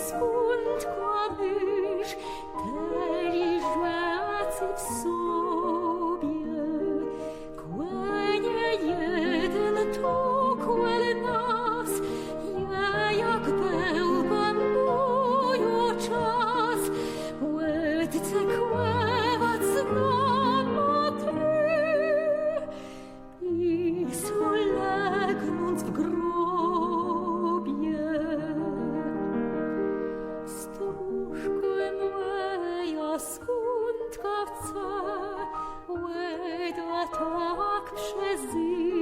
skąd byś, teli żłacy w sobie. Kłanie jeden to kłel nas, ja jak bełba moju czas, łedce kłewać znam o ty. I solegnąc w grobie, stróżko moja skądka wca, łeda tak przezy